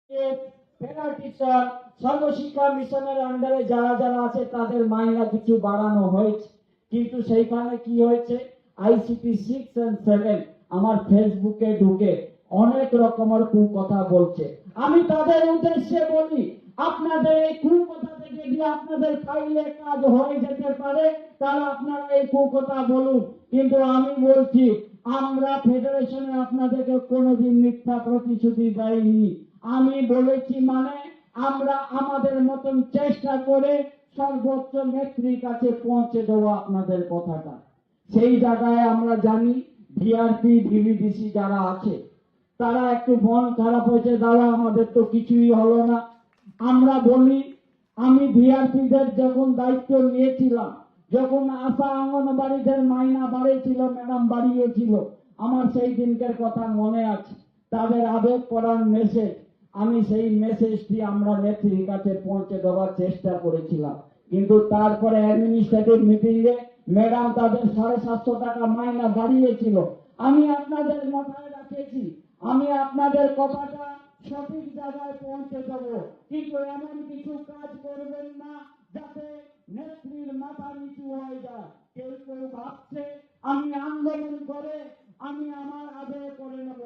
Teacher সর্বশিক্ষা মিশনের আন্ডারে যারা যারা আছে তাদের মাইনা কিছু বাড়ানো হয়েছে, কিন্তু সেইখানে কি হয়েছে, আইসিটি 6 and 7 আমার ফেসবুকে ঢুকে অনেক রকমের কুকথা বলছে। আমি তাদের উদ্দেশ্যে বলি, আপনাদের এই কুকথা থেকে যদি আপনাদের ফাইলে কাজ হয়ে যেতে পারে তাহলে আপনারা এই কুকথা বলুন, কিন্তু আমি বলছি আমরা ফেডারেশনে আপনাদেরকে কোনোদিন মিথ্যা প্রতিশ্রুতি দেয়নি। আমি বলেছি মানে আমরা আমাদের মতন চেষ্টা করে সর্বোচ্চ নেত্রীর কাছে পৌঁছে দেবো আপনাদের কথাটা। সেই জায়গায় আমরা জানি ভিআরপি ভিভিডিসি যারা আছে তারা একটু মন খারাপ হয়েছে, দাদা আমাদের তো কিছুই হলো না। আমরা বলি, আমি ভিআরপিদের যখন দায়িত্ব নিয়েছিলাম, যখন আশা অঙ্গনবাড়িদের মাইনা বাড়িয়েছিল, ম্যাডাম বাড়িয়েছিল, আমার সেই দিনকার কথা মনে আছে। তাদের আবেগ করার মেসেজ, আমি সেই মেসেজটি আমরা নেত্রীর কাছে পৌঁছে দেওয়ার চেষ্টা করেছিলাম, কিন্তু তারপরে অ্যাডমিনিস্ট্রেটিভ মিটিংয়ে ম্যাডাম তাদের 750 টাকা মাইনা বাড়িয়েছিল। আমি আপনাদের মাথায় রাখেছি, আমি আপনাদের কথাটা সঠিক জায়গায় পৌঁছে দেব, কিন্তু এমন কিছু কাজ করবেন না যাতে নেত্রীর মাথা নিচু হয়ে যায়। কেউ কেউ ভাবছে আমি আন্দোলন করে আমি আমার আদায় করে নেব।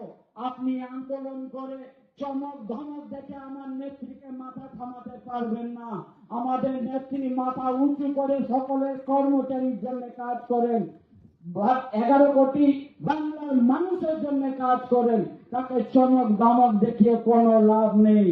আপনি আন্দোলন করে চমক ধমক দেখে আমার নেত্রীকে মাথা থামাতে পারবেন না। আমাদের নেত্রী মাথা উঁচু করে সকলের কর্মচারীর জন্য কাজ করেন, 11 কোটি বাংলার মানুষের জন্য কাজ করেন, তাকে চমক ধমক দেখিয়ে কোনো লাভ নেই।